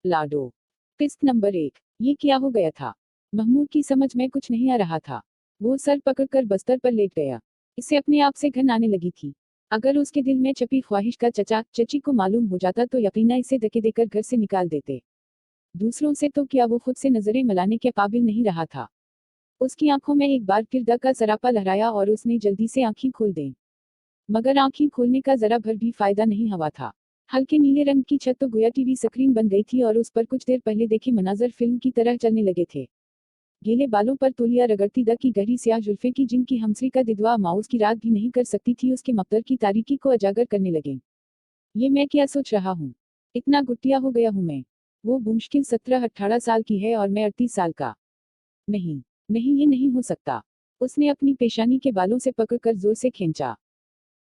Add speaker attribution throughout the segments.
Speaker 1: लाडो। किस्त नंबर 1। ये क्या हो गया था? महमूद की समझ में कुछ नहीं आ रहा था। वो सर पकड़कर बस्तर पर लेट गया। इसे अपने आप से घिन आने लगी थी। अगर उसके दिल में छपी ख्वाहिश का चचा चची को मालूम हो जाता तो यकीनन इसे धक्के देकर घर से निकाल देते। दूसरों से तो क्या, वो खुद से नजरें मिलाने के काबिल नहीं रहा था। उसकी आंखों में एक बार फिर डर का सरापा लहराया और उसने जल्दी से आंखें खोल दें। मगर आंखें खोलने का जरा भर भी फायदा नहीं हुआ था। हल्के नीले रंग की छत तो गोया टीवी स्क्रीन बन गई थी और उस पर कुछ देर पहले देखे मनाजर फिल्म की तरह चलने लगे थे। गीले बालों पर तौलिया रगड़ती द की गहरी स्याह जुल्फे की जिनकी हमसरी का दिदवा माउस की रात भी नहीं कर सकती थी, उसके मफ्तर की तारीकी को उजागर करने लगे। ये मैं क्या सोच रहा हूँ? इतना गुटिया हो गया हूँ मैं। वो मुश्किल 17-18 साल की है और मैं 38 साल का। नहीं, नहीं, ये नहीं हो सकता। उसने अपनी पेशानी के बालों से पकड़कर जोर से खींचा।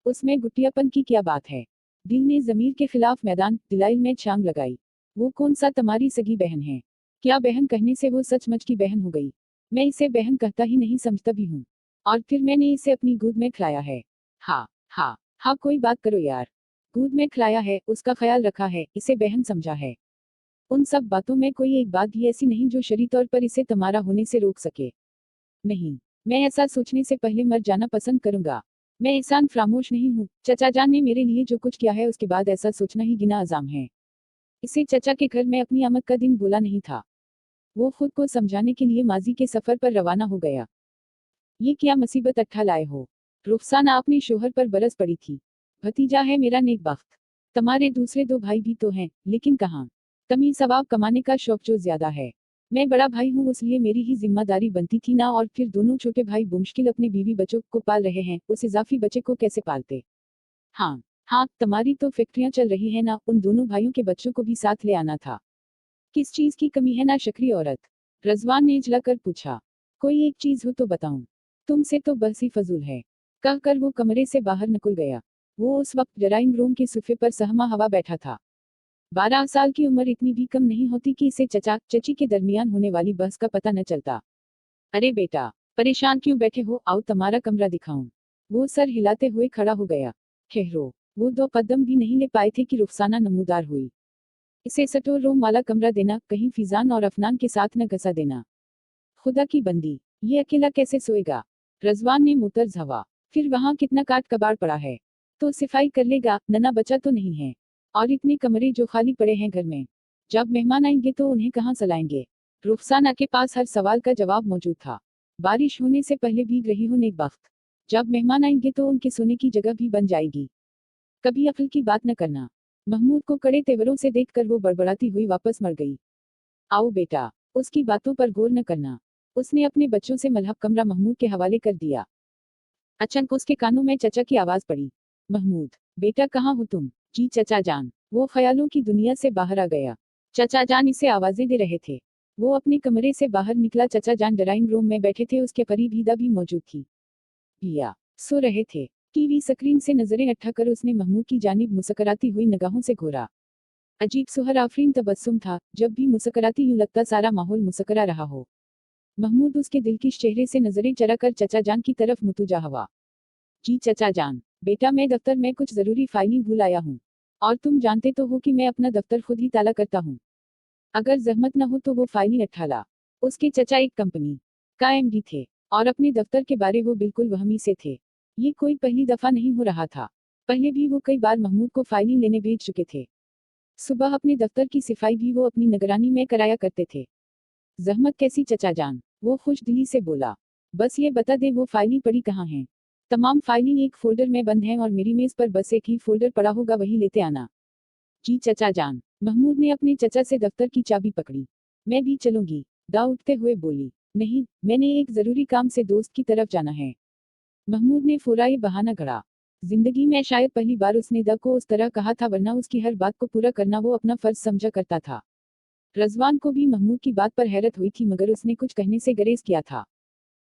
Speaker 1: उसमें गुटियापन की क्या बात है? दिल ने जमीर के खिलाफ मैदान दिलाइल में छांग लगाई। वो कौन सा तुम्हारी सगी बहन है? क्या बहन कहने से वो सचमुच की बहन हो गई? मैं इसे बहन कहता ही नहीं, समझता भी हूँ। और फिर मैंने इसे अपनी गोद में खिलाया है। हाँ, हाँ, हाँ, कोई बात करो यार। गोद में खिलाया है, उसका ख्याल रखा है, इसे बहन समझा है। उन सब बातों में कोई एक बात भी ऐसी नहीं जो शरीय तौर पर इसे तुम्हारा होने से रोक सके। नहीं, मैं ऐसा सोचने से पहले मर जाना पसंद करूंगा। मैं एहसान फरामोश नहीं हूँ। चचा जान ने मेरे लिए जो कुछ किया है उसके बाद ऐसा सोचना ही गिना अजाम है। इसे चचा के घर में अपनी आमद का दिन बोला नहीं था। वो खुद को समझाने के लिए माजी के सफर पर रवाना हो गया। ये क्या मुसीबत अट्ठा लाए हो? रुखसाना अपने शोहर पर बरस पड़ी थी। भतीजा है मेरा नेकबख्त। तुम्हारे दूसरे 2 भाई भी तो हैं, लेकिन कहाँ? तमीज सवाब कमाने का शौक जो ज्यादा है। मैं बड़ा भाई हूँ, इसलिए मेरी ही जिम्मेदारी बनती थी ना, और फिर दोनों छोटे भाई मुश्किल अपने बीवी बच्चों को पाल रहे हैं, उस इजाफी बच्चे को कैसे पालते? हाँ, हाँ, तुम्हारी तो फैक्ट्रियां चल रही है ना, उन दोनों भाइयों के बच्चों को भी साथ ले आना था। किस चीज की कमी है ना शकरी औरत? रजवान ने इजलाकर पूछा। कोई एक चीज हो तो बताऊं। तुमसे तो बस ही फजूल है। कहकर वो कमरे से बाहर निकल गया। वो उस वक्त ड्राइंग रूम के सोफे पर सहमा हवा बैठा था। 12 साल की उम्र इतनी भी कम नहीं होती कि इसे चचा चची के दरमियान होने वाली बहस का पता न चलता। अरे बेटा, परेशान क्यों बैठे हो, आओ तुम्हारा कमरा दिखाऊं। वो सर हिलाते हुए खड़ा हो गया। ठहरो। वो 2 कदम भी नहीं ले पाए थे कि रुखसाना नमूदार हुई। इसे स्टोर रूम वाला कमरा देना, कहीं फिजान और अफनान के साथ न घसा देना। खुदा की बंदी, ये अकेला कैसे सोएगा? रजवान ने मुतर्ज हवा। फिर वहां कितना काट कबाड़ पड़ा है, तो सिफाई कर लेगा, नना बचा तो नहीं है। और इतने कमरे जो खाली पड़े हैं घर में, जब मेहमान आएंगे तो उन्हें कहाँ सलाएंगे? रुखसाना के पास हर सवाल का जवाब मौजूद था। बारिश होने से पहले भीग रही हूँ नेकबख्त। जब मेहमान आएंगे तो उनके सोने की जगह भी बन जाएगी। कभी अक्ल की बात न करना। महमूद को कड़े तेवरों से देखकर वो बड़बड़ाती हुई वापस मर गई। आओ बेटा, उसकी बातों पर गौर न करना। उसने अपने बच्चों से मलहब कमरा महमूद के हवाले कर दिया। अचानक उसके कानों में चचा की आवाज पड़ी। महमूद, बेटा कहाँ हो तुम? जी चचा जान। वो ख्यालों की दुनिया से बाहर आ गया। चचा जान इसे आवाजें दे रहे थे। वो अपने कमरे से बाहर निकला। चचा जान ड्राइंग रूम में बैठे थे, उसके करीब हीदा भी मौजूद थी। पिया सो रहे थे। टीवी स्क्रीन से नजरें हटाकर उसने महमूद की जानिब मुस्कुराती हुई निगाहों से घूरा। अजीब सुहर आफरीन तबस्सुम था, जब भी मुस्कुराती यूं लगता सारा माहौल मुस्कुरा रहा हो। महमूद उसके दिलकश चेहरे से नजरें चराकर चचा जान की तरफ मुतुजा हुआ। जी चचा जान। बेटा मैं दफ्तर में कुछ जरूरी फाइलें भूल आया हूँ। और तुम जानते तो हो कि मैं अपना दफ्तर खुद ही ताला करता हूँ। अगर जहमत न हो तो वो फाइलें अठाला। उसके चचा एक कंपनी का एमडी थे, और अपने दफ्तर के बारे वो बिल्कुल वहमी से थे। ये कोई पहली दफा नहीं हो रहा था। पहले भी वो कई बार महमूद को फाइलें लेने भेज चुके थे। सुबह अपने दफ्तर की सफाई भी वो अपनी निगरानी में कराया करते थे। जहमत कैसी चचा जान? वो खुश दिली से बोला। बस ये बता दे वो फाइलें पड़ी कहाँ हैं? तमाम फाइलें एक फोल्डर में बंद हैं और मेरी मेज पर बस एक ही फोल्डर पड़ा होगा, वही लेते आना। जी चचा जान। महमूद ने अपने चचा से दफ्तर की चाबी पकड़ी। मैं भी चलूंगी, दा उठते हुए बोली। नहीं, मैंने एक जरूरी काम से दोस्त की तरफ जाना है। महमूद ने फौरा ये बहाना गढ़ा। जिंदगी में शायद पहली बार उसने दा को उस तरह कहा था, वरना उसकी हर बात को पूरा करना वो अपना फर्ज समझा करता था। रजवान को भी महमूद की बात पर हैरत हुई थी, मगर उसने कुछ कहने से गुरेज किया था।